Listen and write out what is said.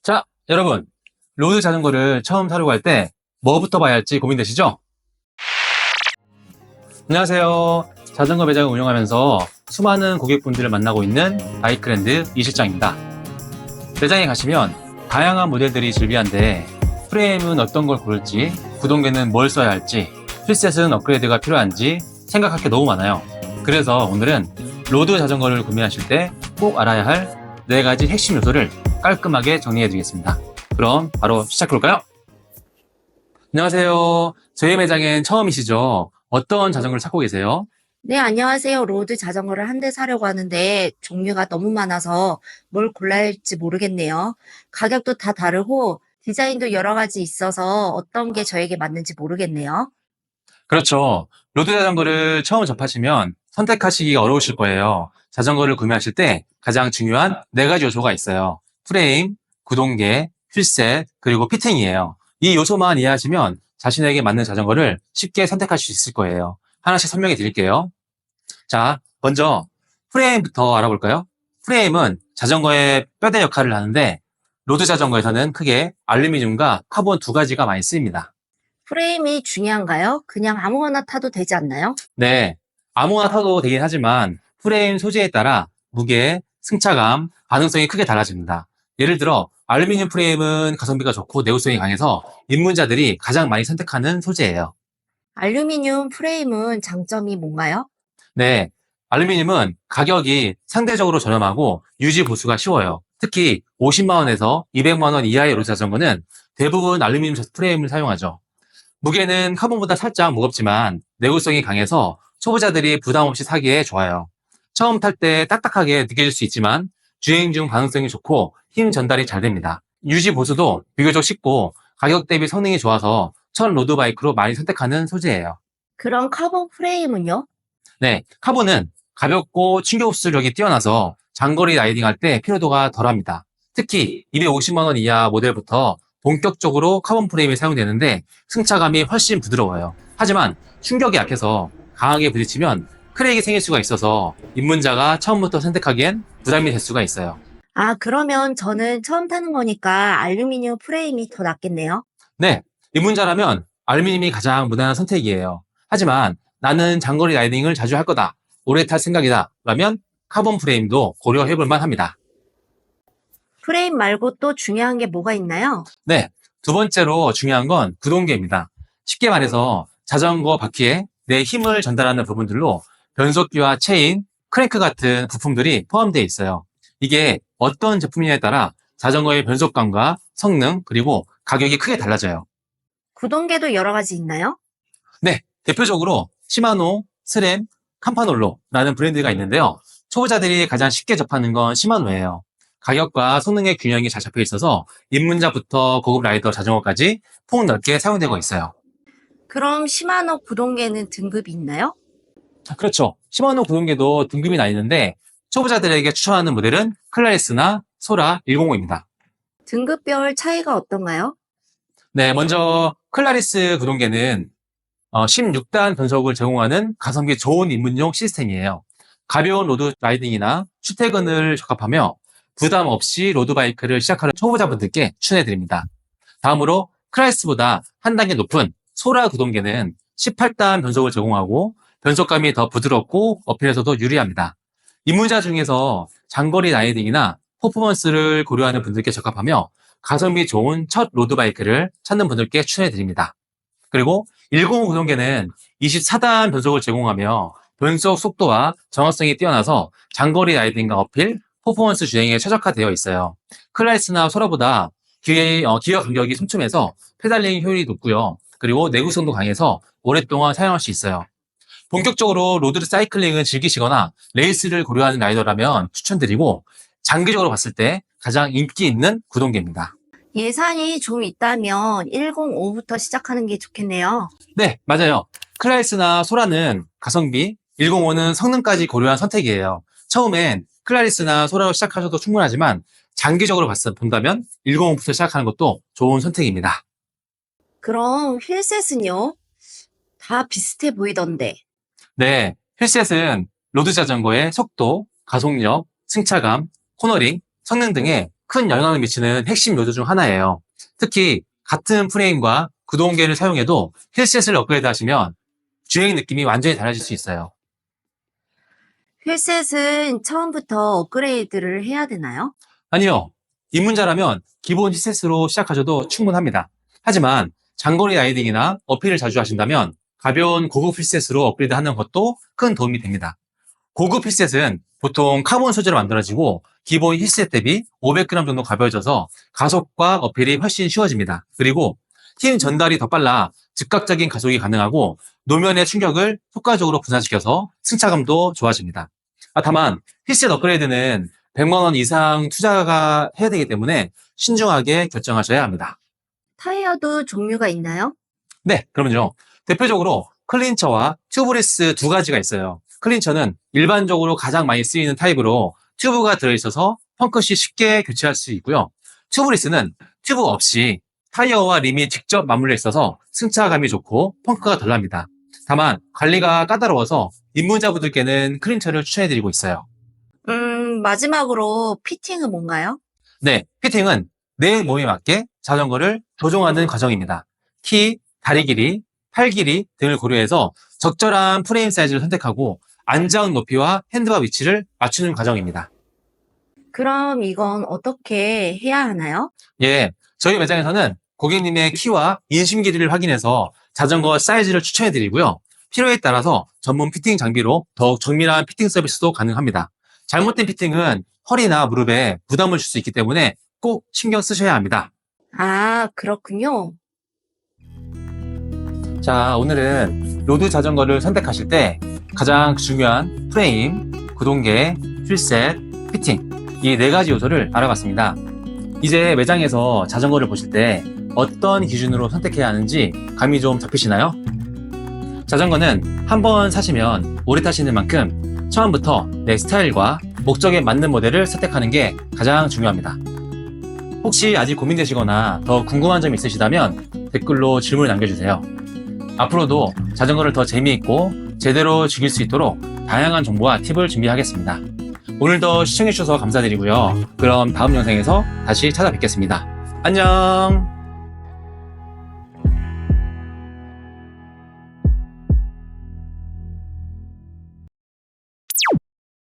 자, 여러분, 로드 자전거를 처음 사려고 할 때 뭐부터 봐야 할지 고민되시죠? 안녕하세요. 자전거 매장을 운영하면서 수많은 고객분들을 만나고 있는 바이크랜드 이실장입니다. 매장에 가시면 다양한 모델들이 즐비한데 프레임은 어떤 걸 고를지, 구동계는 뭘 써야 할지, 휠셋은 업그레이드가 필요한지 생각할 게 너무 많아요. 그래서 오늘은 로드 자전거를 구매하실 때 꼭 알아야 할 4가지 핵심 요소를 깔끔하게 정리해 드리겠습니다. 그럼 바로 시작해 볼까요? 안녕하세요. 저희 매장엔 처음이시죠? 어떤 자전거를 찾고 계세요? 네, 안녕하세요. 로드 자전거를 한 대 사려고 하는데 종류가 너무 많아서 뭘 골라야 할지 모르겠네요. 가격도 다 다르고 디자인도 여러 가지 있어서 어떤 게 저에게 맞는지 모르겠네요. 그렇죠. 로드 자전거를 처음 접하시면 선택하시기가 어려우실 거예요. 자전거를 구매하실 때 가장 중요한 4가지 요소가 있어요. 프레임, 구동계, 휠셋, 그리고 피팅이에요. 이 요소만 이해하시면 자신에게 맞는 자전거를 쉽게 선택할 수 있을 거예요. 하나씩 설명해 드릴게요. 자, 먼저 프레임부터 알아볼까요? 프레임은 자전거의 뼈대 역할을 하는데 로드 자전거에서는 크게 알루미늄과 카본 2가지가 많이 쓰입니다. 프레임이 중요한가요? 그냥 아무거나 타도 되지 않나요? 네, 아무나 타도 되긴 하지만 프레임 소재에 따라 무게, 승차감, 반응성이 크게 달라집니다. 예를 들어 알루미늄 프레임은 가성비가 좋고 내구성이 강해서 입문자들이 가장 많이 선택하는 소재예요. 알루미늄 프레임은 장점이 뭔가요? 네, 알루미늄은 가격이 상대적으로 저렴하고 유지 보수가 쉬워요. 특히 50만 원에서 200만 원 이하의 로드 자전거는 대부분 알루미늄 프레임을 사용하죠. 무게는 카본보다 살짝 무겁지만 내구성이 강해서 초보자들이 부담 없이 사기에 좋아요. 처음 탈 때 딱딱하게 느껴질 수 있지만 주행 중 반응성이 좋고 힘 전달이 잘 됩니다. 유지 보수도 비교적 쉽고 가격 대비 성능이 좋아서 첫 로드바이크로 많이 선택하는 소재예요. 그럼 카본 프레임은요? 네, 카본은 가볍고 충격 흡수력이 뛰어나서 장거리 라이딩할 때 피로도가 덜합니다. 특히 250만 원 이하 모델부터 본격적으로 카본 프레임이 사용되는데 승차감이 훨씬 부드러워요. 하지만 충격이 약해서 강하게 부딪히면 크랙이 생길 수가 있어서 입문자가 처음부터 선택하기엔 부담이 될 수가 있어요. 아, 그러면 저는 처음 타는 거니까 알루미늄 프레임이 더 낫겠네요. 네, 입문자라면 알루미늄이 가장 무난한 선택이에요. 하지만 나는 장거리 라이딩을 자주 할 거다, 오래 탈 생각이다 라면 카본 프레임도 고려해 볼 만합니다. 프레임 말고 또 중요한 게 뭐가 있나요? 네, 두 번째로 중요한 건 구동계입니다. 쉽게 말해서 자전거 바퀴에 내 힘을 전달하는 부분들로 변속기와 체인, 크랭크 같은 부품들이 포함되어 있어요. 이게 어떤 제품이냐에 따라 자전거의 변속감과 성능, 그리고 가격이 크게 달라져요. 구동계도 여러 가지 있나요? 네, 대표적으로 시마노, 스램, 캠파놀로라는 브랜드가 있는데요. 초보자들이 가장 쉽게 접하는 건 시마노예요. 가격과 성능의 균형이 잘 잡혀 있어서 입문자부터 고급 라이더 자전거까지 폭넓게 사용되고 있어요. 그럼 시마노 구동계는 등급이 있나요? 그렇죠. 시마노 구동계도 등급이 나뉘는데 초보자들에게 추천하는 모델은 클라리스나 소라 105입니다. 등급별 차이가 어떤가요? 네, 먼저 클라리스 구동계는 16단 변속을 제공하는 가성비 좋은 입문용 시스템이에요. 가벼운 로드 라이딩이나 출퇴근을 적합하며 부담 없이 로드바이크를 시작하는 초보자분들께 추천해드립니다. 다음으로 크라이스보다 한 단계 높은 소라 구동계는 18단 변속을 제공하고 변속감이 더 부드럽고 어필에서도 유리합니다. 입문자 중에서 장거리 라이딩이나 퍼포먼스를 고려하는 분들께 적합하며 가성비 좋은 첫 로드바이크를 찾는 분들께 추천해드립니다. 그리고 105 구동계는 24단 변속을 제공하며 변속 속도와 정확성이 뛰어나서 장거리 라이딩과 어필, 퍼포먼스 주행에 최적화되어 있어요. 클라리스나 소라보다 기어 간격이 촘촘해서 페달링 효율이 높고요. 그리고 내구성도 강해서 오랫동안 사용할 수 있어요. 본격적으로 로드 사이클링을 즐기시거나 레이스를 고려하는 라이더라면 추천드리고 장기적으로 봤을 때 가장 인기 있는 구동계입니다. 예산이 좀 있다면 105부터 시작하는 게 좋겠네요. 네, 맞아요. 클라리스나 소라는 가성비, 105는 성능까지 고려한 선택이에요. 처음엔 클라리스나 소라로 시작하셔도 충분하지만 장기적으로 본다면 105부터 시작하는 것도 좋은 선택입니다. 그럼 휠셋은요? 다 비슷해 보이던데. 네, 휠셋은 로드 자전거의 속도, 가속력, 승차감, 코너링, 성능 등에 큰 영향을 미치는 핵심 요소 중 하나예요. 특히 같은 프레임과 구동계를 사용해도 휠셋을 업그레이드 하시면 주행 느낌이 완전히 달라질 수 있어요. 휠셋은 처음부터 업그레이드를 해야 되나요? 아니요. 입문자라면 기본 힐셋으로 시작하셔도 충분합니다. 하지만 장거리 라이딩이나 어필을 자주 하신다면 가벼운 고급 힐셋으로 업그레이드 하는 것도 큰 도움이 됩니다. 고급 힐셋은 보통 카본 소재로 만들어지고 기본 힐셋 대비 500g 정도 가벼워져서 가속과 어필이 훨씬 쉬워집니다. 그리고 힘 전달이 더 빨라 즉각적인 가속이 가능하고 노면의 충격을 효과적으로 분산시켜서 승차감도 좋아집니다. 다만 힐셋 업그레이드는 100만 원 이상 투자가 해야 되기 때문에 신중하게 결정하셔야 합니다. 타이어도 종류가 있나요? 네, 그러면요. 대표적으로 클린처와 튜브리스 두 가지가 있어요. 클린처는 일반적으로 가장 많이 쓰이는 타입으로 튜브가 들어있어서 펑크 시 쉽게 교체할 수 있고요. 튜브리스는 튜브 없이 타이어와 림이 직접 맞물려 있어서 승차감이 좋고 펑크가 덜 납니다. 다만 관리가 까다로워서 입문자분들께는 클린처를 추천해드리고 있어요. 마지막으로 피팅은 뭔가요? 네, 피팅은 내 몸에 맞게 자전거를 조종하는 과정입니다. 키, 다리 길이, 팔 길이 등을 고려해서 적절한 프레임 사이즈를 선택하고 안전 높이와 핸드바 위치를 맞추는 과정입니다. 그럼 이건 어떻게 해야 하나요? 예, 저희 매장에서는 고객님의 키와 인심 길이를 확인해서 자전거 사이즈를 추천해드리고요. 필요에 따라서 전문 피팅 장비로 더욱 정밀한 피팅 서비스도 가능합니다. 잘못된 피팅은 허리나 무릎에 부담을 줄 수 있기 때문에 꼭 신경 쓰셔야 합니다. 아, 그렇군요. 자, 오늘은 로드 자전거를 선택하실 때 가장 중요한 프레임, 구동계, 휠셋, 피팅 이 네 가지 요소를 알아봤습니다. 이제 매장에서 자전거를 보실 때 어떤 기준으로 선택해야 하는지 감이 좀 잡히시나요? 자전거는 한번 사시면 오래 타시는 만큼 처음부터 내 스타일과 목적에 맞는 모델을 선택하는 게 가장 중요합니다. 혹시 아직 고민되시거나 더 궁금한 점이 있으시다면 댓글로 질문을 남겨주세요. 앞으로도 자전거를 더 재미있고 제대로 즐길 수 있도록 다양한 정보와 팁을 준비하겠습니다. 오늘도 시청해주셔서 감사드리고요. 그럼 다음 영상에서 다시 찾아뵙겠습니다. 안녕!